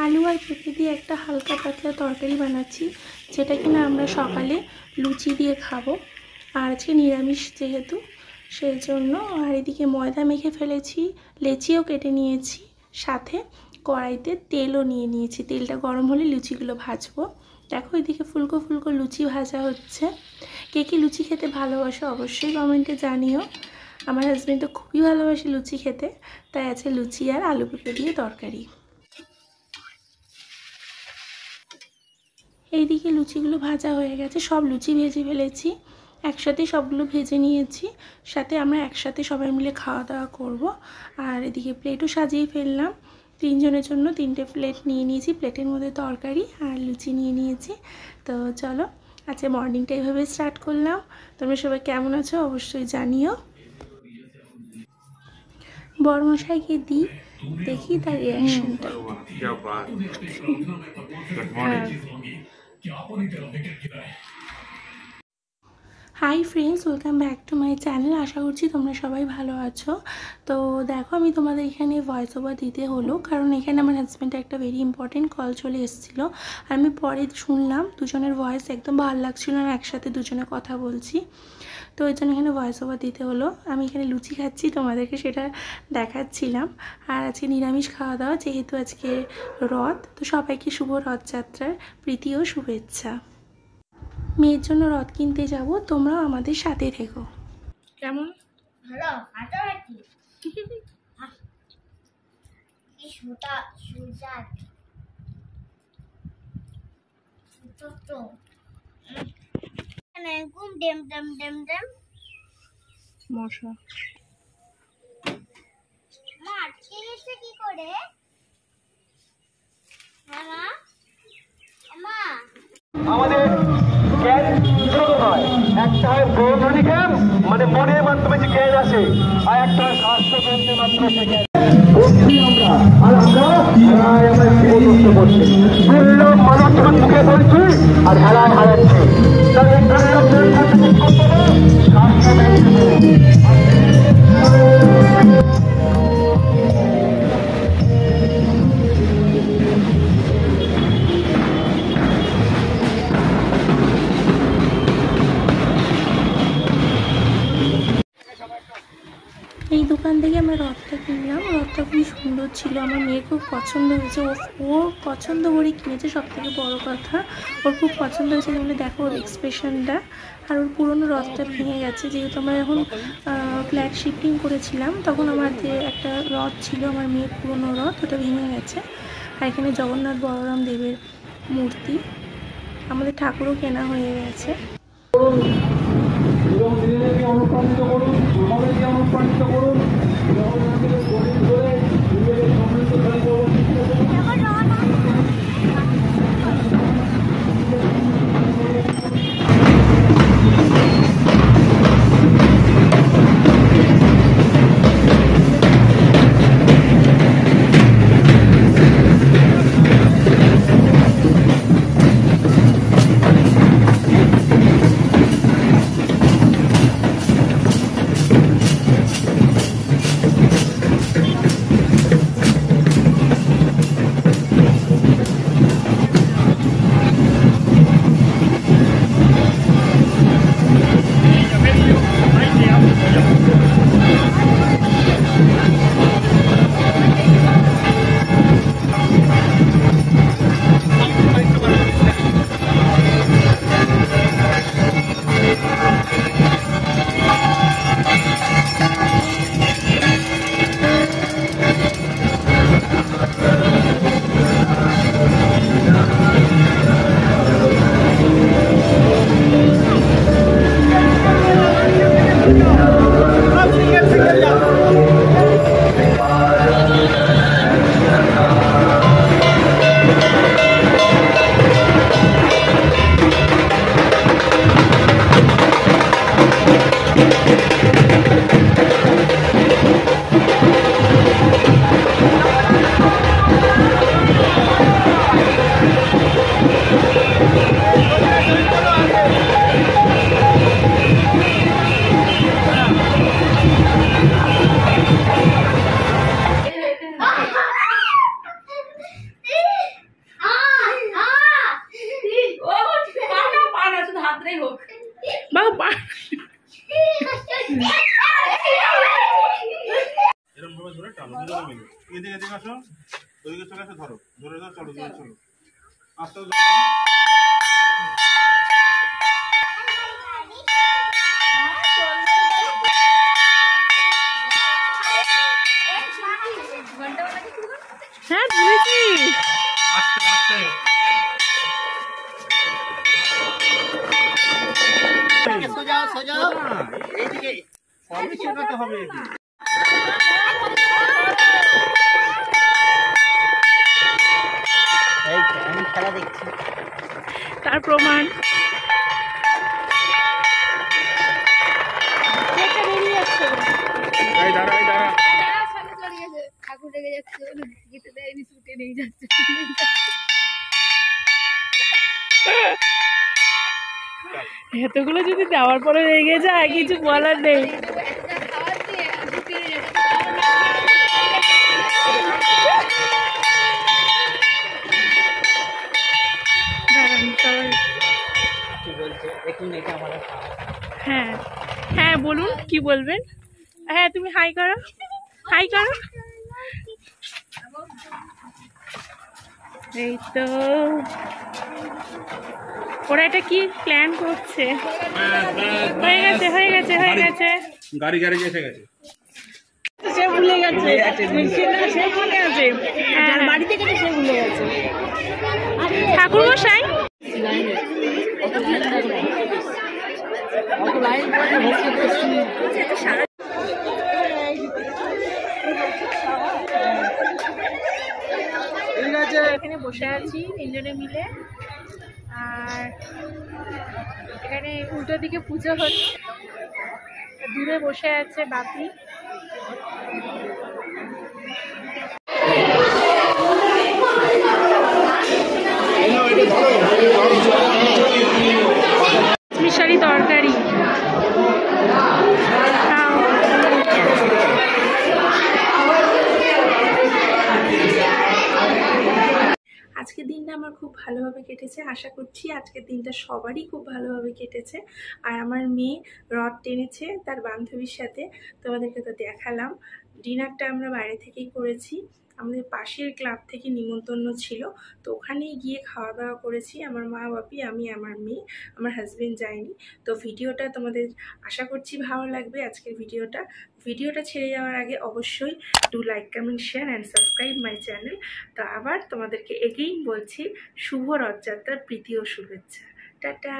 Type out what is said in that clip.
আলু আর পেঁপে দিয়ে একটা হালকা পাতলা তরকারি বানাচ্ছি, যেটা কিনা আমরা সকালে লুচি দিয়ে খাবো। আর আজকে নিরামিষ যেহেতু সেই জন্য। আর এদিকে ময়দা মেখে ফেলেছি, লেচিও কেটে নিয়েছি, সাথে কড়াইতে তেলও নিয়ে নিয়েছি। তেলটা গরম হলে লুচিগুলো ভাজবো। দেখো এদিকে ফুলকো ফুলকো লুচি ভাজা হচ্ছে। কে কে লুচি খেতে ভালোবাসো অবশ্যই কমেন্টে জানিও। আমার হাজব্যান্ড তো খুবই ভালোবাসে লুচি খেতে, তাই আছে লুচি আর আলু পেঁপে দিয়ে তরকারি। এইদিকে লুচিগুলো ভাজা হয়ে গেছে, সব লুচি ভেজে ফেলেছি, একসাথে সবগুলো ভেজে নিয়েছি। সাথে আমরা একসাথে সবাই মিলে খাওয়া দাওয়া করব। আর এদিকে প্লেটও সাজিয়ে ফেললাম, 3 জনের জন্য 3টে প্লেট নিয়ে নিয়েছি। প্লেটের মধ্যে তরকারি আর লুচি নিয়ে নিয়েছি। তো চলো আজকে মর্নিংটা এইভাবে স্টার্ট করলাম। তোমরা সবাই কেমন আছো অবশ্যই জানিও। বড়মশাইকে দিই, দেখি তার রিয়াকশনটা। Hi friends, welcome back to my channel. আশা করছি তোমরা সবাই ভালো আছো। তো দেখো আমি তোমাদের এখানে ভয়েস ওভার দিতে হলো, কারণ এখানে আমার হাজব্যান্ডের একটা ভেরি ইম্পর্টেন্ট কল চলে এসেছিলো। আর আমি পরে শুনলাম দুজনের ভয়েস একদম ভালো লাগছিল না, একসাথে দুজনে কথা বলছি, তো ওই জন্য এখানে ভয়েস ওভার দিতে হলো। আমি এখানে লুচি খাচ্ছি, তোমাদেরকে সেটা দেখাচ্ছিলাম। আর আজকে নিরামিষ খাওয়া দাওয়া, যেহেতু আজকে রথ, তো সবাইকে শুভ রথযাত্রার প্রীতি ও শুভেচ্ছা। মেয়ের জন্য রথ কিনতে যাব, তোমরাও আমাদের সাথে থেকো। কেমন হ্যালো আটা কি কি সুতা সুজা তো মানে গুম ডেম ডেম ডেম ডেম মশা মা আটকে গেছে কি করে? হ্যাঁ মা, মা আমাদের জ্ঞান ছোট নয়, একটা হয় বৌদ্ধনী জ্ঞান, মানে মনের মাধ্যমে যে জ্ঞান আসে, আর একটা হয় স্বাস্থ্যকেন্দ্রের মাধ্যমে সে জ্ঞান। আমরা আর আমরা হেলায় আমার জীবন করছি, দুর্লভ মানব জীবন মুখে বলছি আর হেলায় হারাচ্ছি। তাই এই দুর্লভ এই দোকান থেকে আমরা রথটা কিনলাম। রথটা খুবই সুন্দর ছিল, আমার মেয়ের খুব পছন্দ হয়েছে। ওর পছন্দ করে কিনেছে, সব থেকে বড় কথা ওর খুব পছন্দ হয়েছে বলে দেখো ওর এক্সপ্রেশনটা। আর ওর পুরনো রথটা ভেঙে গেছে, যেহেতু আমরা যখন ফ্ল্যাট শিফটিং করেছিলাম তখন আমার যে একটা রথ ছিল, আমার মেয়ের পুরনো রথ, ওটা ভেঙে গেছে। আর এখানে জগন্নাথ বলরাম দেবের মূর্তি, আমাদের ঠাকুরও কেনা হয়ে গেছে। এবং নিজেদেরকে অনুপ্রাণিত করুন, সমাজকে অনুপ্রাণিত করুন, নিজেদের গরিব করে নিজেদের সমৃদ্ধশালী করুন। এদিকে এদিকে আসো, ওদিকে চলে আসো, ধরো ধরে ধরো, চলো চলো চলো, আস্তে আস্তে হ্যাঁ বুঝেছি। আস্তে আস্তে সোজাও সোজাও এইদিকে সবই শেখাতে হবে এদিকে। এই তো, আমি খেলা দেখছি। তার প্রমাণ এই দাঁড়া, এই দাঁড়া। ঠাকুর রেগে যাচ্ছে, গীতে দেয়নি, ছুটে নিয়ে যাচ্ছে। এতগুলো যদি দেওয়ার পরে রেগে যায় কিছু বলার নেই। দাঁড়ান সবাই। কি বলছে দেখুন, এটা আমাদের হ্যাঁ হ্যাঁ বলুন কি বলবেন। হ্যাঁ তুমি হাই করো, হাই করো। এই তো ওরা এটা কি প্ল্যান করছে। হয়ে গেছে হয়ে গেছে হয়ে গেছে। গাড়ি গাড়ি এসে গেছে। সে ভুলে গেছে, সে মনে আছে, যার বাড়ি থেকে সে ভুলে গেছে। ঠাকুর মশাই এখানে বসে আছি তিনজনে মিলে, আর এখানে উল্টো দিকে পুজো হচ্ছে, দূরে বসে আছে বাপি। মিশালি তরকারি আজকের দিনটা আমার খুব ভালোভাবে কেটেছে। আশা করছি আজকের দিনটা সবারই খুব ভালোভাবে কেটেছে। আর আমার মেয়ে রথ টেনেছে তার বান্ধবীর সাথে, তোমাদেরকে তো দেখালাম। ডিনারটা আমরা বাইরে থেকেই করেছি, আমাদের পাশের ক্লাব থেকে নিমন্ত্রণ ছিল, তো ওখানেই গিয়ে খাওয়া দাওয়া করেছি। আমার মা বাপি, আমি, আমার মেয়ে, আমার হাজবেন্ড যায়নি। তো ভিডিওটা তোমাদের আশা করছি ভালো লাগবে। আজকের ভিডিওটা ছেড়ে যাওয়ার আগে অবশ্যই do like, comment, share and subscribe my channel. তো আবার তোমাদেরকে এগেইন বলছি শুভ রথযাত্রার প্রীতি ও শুভেচ্ছা। টাটা।